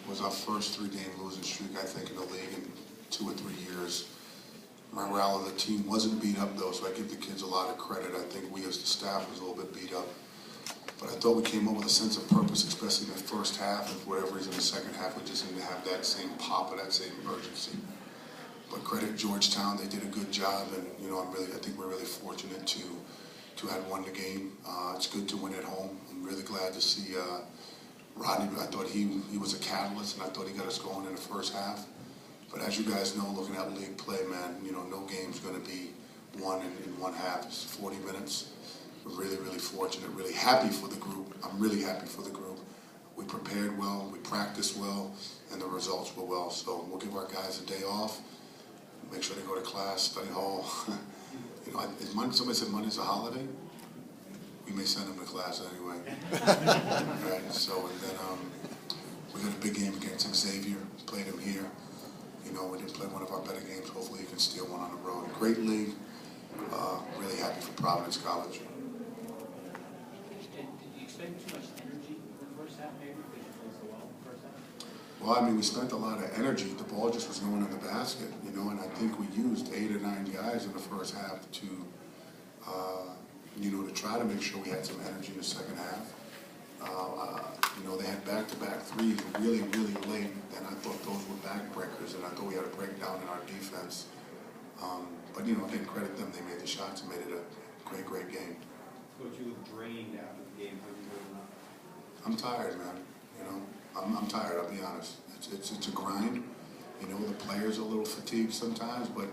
was our first 3-game losing streak, I think, in the league in 2 or 3 years. Morale of the team wasn't beat up, though, so I give the kids a lot of credit. I think we as the staff was a little bit beat up. But I thought we came up with a sense of purpose, especially in the first half, and for whatever reason, in the second half, we just didn't have that same pop or that same urgency. But credit Georgetown, they did a good job, and I think we're really fortunate to have won the game. It's good to win at home. I'm really glad to see Rodney. I thought he was a catalyst, and I thought he got us going in the first half. But as you guys know, looking at league play, man, no game's going to be won in one half. It's 40 minutes. We're really, really fortunate, really happy for the group. I'm really happy for the group. We prepared well, we practiced well, and the results were well. So we'll give our guys a day off, make sure they go to class, study hall. Somebody said Monday's a holiday. We may send them to class anyway. Right, so, and then we got a big game against Xavier, played him here. We didn't play one of our better games. Hopefully you can steal one on the road. Great league. Really happy for Providence College. Did you expect too much energy in the first half, maybe, because you played so well in the first half? Well, we spent a lot of energy. The ball just was going in the basket, and I think we used 8 or 9 guys in the first half to try to make sure we had some energy in the second half. They had back-to-back threes really, really late, and I thought those were backbreakers, and I thought we had a breakdown in our defense. But again, credit them. They made the shots and made it a great, great game. Coach, you look drained after the game. How are you holding up? I'm tired, man. I'm tired. I'll be honest. It's a grind. The players are a little fatigued sometimes, but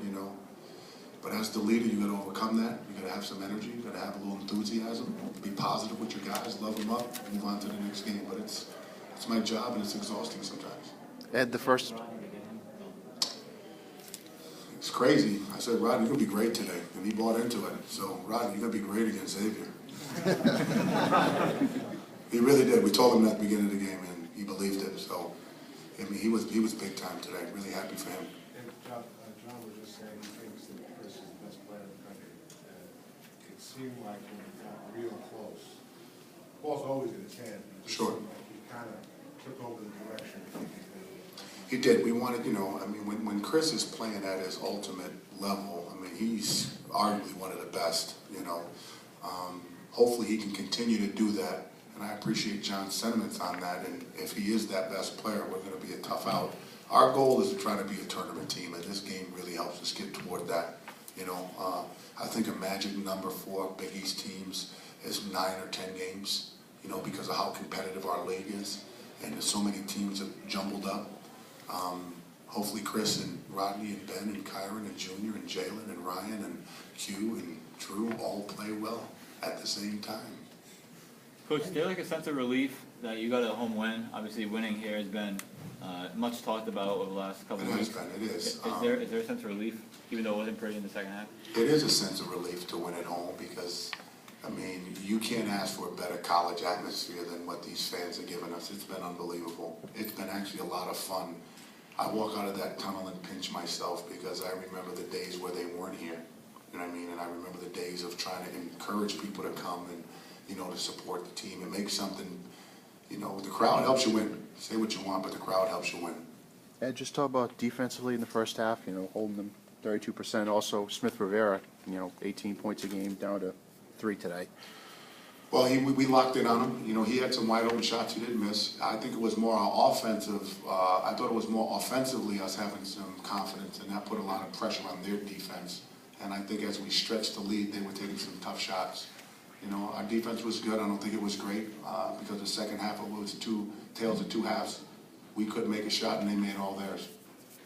but as the leader, you got to overcome that. You got to have some energy. You got to have a little enthusiasm. Be positive with your guys. Love them up. Move on to the next game. But it's my job, and it's exhausting sometimes. Ed, the first. It's crazy. I said, Rodney, you're gonna be great today, and he bought into it. So, Rodney, you're gonna be great against Xavier. He really did. We told him that at the beginning of the game, and he believed it. So, he was big time today. Really happy for him. And John was just saying he thinks that Chris is the best player in the country. It seemed like when it got real close, the ball's always in his hand. Sure. Like he kind of took over the direction. He did. We wanted, when Chris is playing at his ultimate level, he's arguably one of the best, Hopefully he can continue to do that, and I appreciate John's sentiments on that, and if he is that best player, we're going to be a tough out. Our goal is to try to be a tournament team, and this game really helps us get toward that. I think a magic number for Big East teams is 9 or 10 games, because of how competitive our league is, and there's so many teams that jumbled up. Hopefully Chris and Rodney and Ben and Kyron and Junior and Jalen and Ryan and Q and Drew all play well at the same time. Coach, is there a sense of relief that you got a home win? Obviously winning here has been much talked about over the last couple of weeks. It is. Is there a sense of relief, even though it wasn't pretty in the second half? It is a sense of relief to win at home because, you can't ask for a better college atmosphere than what these fans are giving us. It's been unbelievable. It's been actually a lot of fun. I walk out of that tunnel and pinch myself because I remember the days where they weren't here. And I remember the days of trying to encourage people to come and, to support the team and make something, the crowd helps you win. Say what you want, but the crowd helps you win. Ed, just talk about defensively in the first half, holding them 32%. Also, Smith Rivera, 18 points a game, down to 3 today. Well, we locked in on him. He had some wide open shots he didn't miss. I think it was more our offensive. I thought it was more offensively us having some confidence, and that put a lot of pressure on their defense. And I think as we stretched the lead, they were taking some tough shots. Our defense was good. I don't think it was great because the second half it was tails of 2 halves. We couldn't make a shot, and they made all theirs.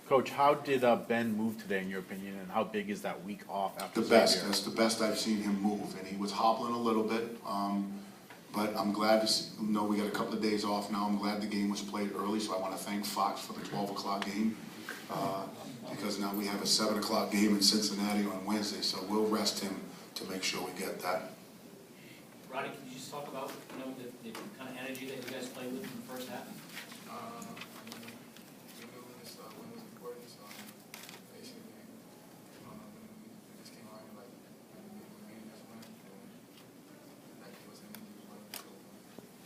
Coach, how did Ben move today, in your opinion, and how big is that week off after The best. Xavier? That's the best I've seen him move, and he was hobbling a little bit. But I'm glad to know we got a couple of days off now. I'm glad the game was played early, so I want to thank Fox for the 12 o'clock game because now we have a 7 o'clock game in Cincinnati on Wednesday, so we'll rest him to make sure we get that. Rodney, can you just talk about the kind of energy that you guys played with in the first half?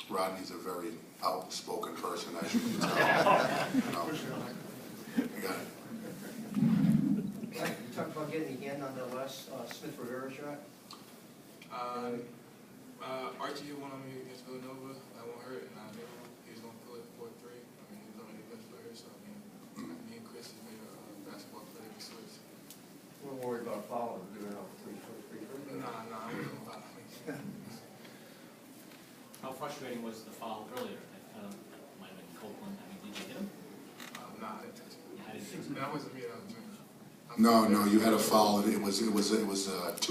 Rodney's a very outspoken person, as you can tell. You know, I got it. Mike, you talked about getting the hand on the last Smith Rivera shot. Archie hit one on me against Villanova. I won't hurt, and I knew he was going to pull it 4-3. I mean, he's only the best player, so I mean, me and Chris have made a basketball player to switch. We're worried about fouling, doing it off 3-4-3. Nah, I wasn't about it. How frustrating was the foul earlier? Might have been Copeland. I mean, did you hit him? Nah, I didn't touch it. You had it. That wasn't me, that was me. No, you had a foul. It was 2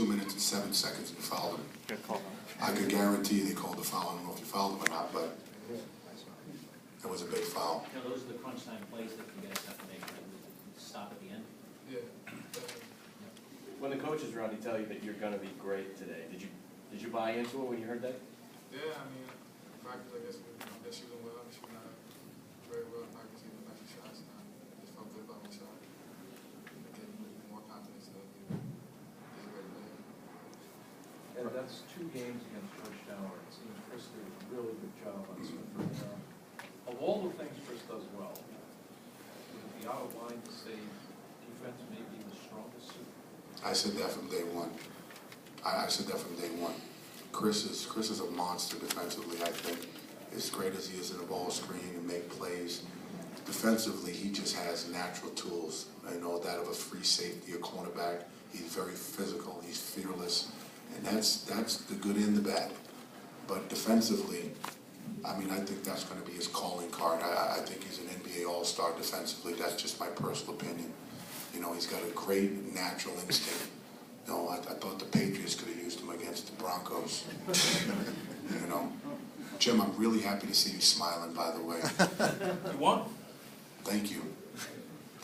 minutes and 7 seconds you fouled him. Good call. I could guarantee they called the foul. I don't know if you fouled him or not, but it was a big foul. You know, those are the crunch time plays that you guys have to make, right? Stop at the end. Yeah, definitely. When the coaches around, you tell you that you're gonna be great today. Did you buy into it when you heard that? Yeah, I mean, practice, I guess, they're shooting well. They're shooting very well in practice, even extra shots. And I just felt good about my shot. It gave me more confidence that I could get ready to And that's 2 games against Georgetown, where it seems Chris did a really good job on Smith Rivera. Of all the things Chris does well, would it be out of line to say defense may be the strongest suit? I said that from day one. I said that from day one. Chris is a monster defensively, I think. As great as he is in a ball screen and make plays, defensively he just has natural tools. I know that of a free safety, a cornerback. He's very physical, he's fearless, and that's the good and the bad. But defensively, I mean, I think that's going to be his calling card. I think he's an NBA All-Star defensively. That's just my personal opinion. You know, he's got a great natural instinct. You know, I thought the Patriots could have used him against the Broncos. You know, Jim, I'm really happy to see you smiling, by the way. You won? Thank you.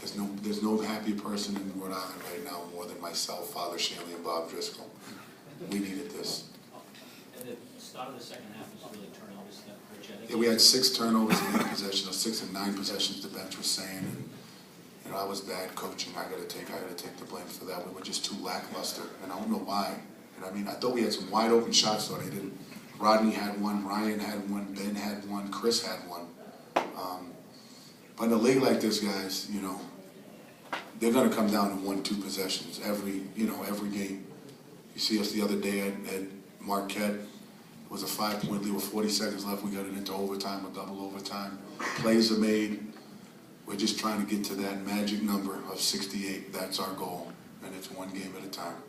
There's no happier person in Rhode Island right now more than myself, Father Shanley, and Bob Driscoll. We needed this. And the start of the second half was really turnovers that hurt you. I think Yeah, we had 6 turnovers in 8 possessions, or 6 and 9 possessions, the bench was saying. And, you know, I was bad coaching. I gotta take the blame for that. We were just too lackluster, and I don't know why. And I mean, I thought we had some wide open shots, though they didn't. Rodney had one, Ryan had one, Ben had one, Chris had one. But in a league like this, guys, you know, they're gonna come down to 1-2 possessions every game. You see us the other day at Marquette. It was a 5-point lead with 40 seconds left. We got it into overtime, a double overtime. Plays are made. We're just trying to get to that magic number of 68. That's our goal, and it's 1 game at a time.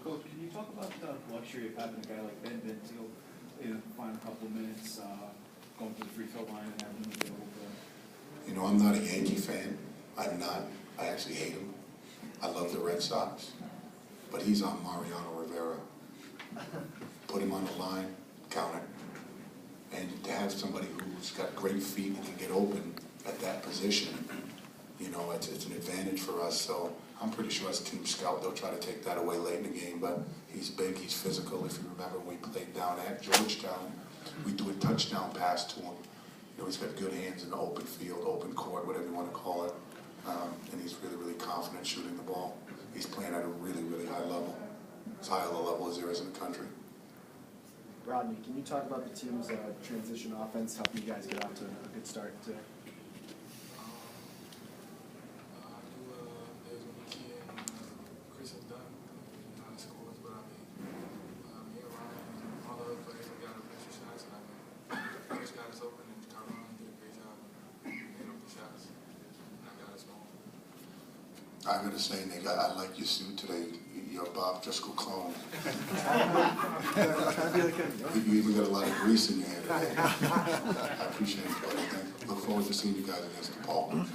Coach, can you talk about the luxury of having a guy like Ben Bentil in the final couple of minutes, going to the free throw line and having him available for? You know, I'm not a Yankee fan. I'm not. I actually hate him. I love the Red Sox. But he's on Mariano Rivera. Put him on the line, count it. And to have somebody who's got great feet and can get open at that position, you know, it's an advantage for us. So I'm pretty sure as a team scout, they'll try to take that away late in the game. But he's big, he's physical. If you remember when we played down at Georgetown, we do a touchdown pass to him. You know, he's got good hands in the open field, open court, whatever you want to call it. And he's really, really confident shooting the ball. He's playing at a really, really high level. As high a level as there is in the country. Rodney, can you talk about the team's transition offense, helping you guys get off to a good start today? There's one key and Chris has done. Not as cool as what I mean. Me and Ryan and all the other players have got extra shots, and I mean, Chris got us open, and Tyrone did a great job of getting up the shots. And I got us going. I gotta say, Nick, I like your suit today. You're a Bob Driscoll clone. You even got a lot of grease in your hair today. I appreciate it, buddy. Look forward to seeing you guys against the Paul.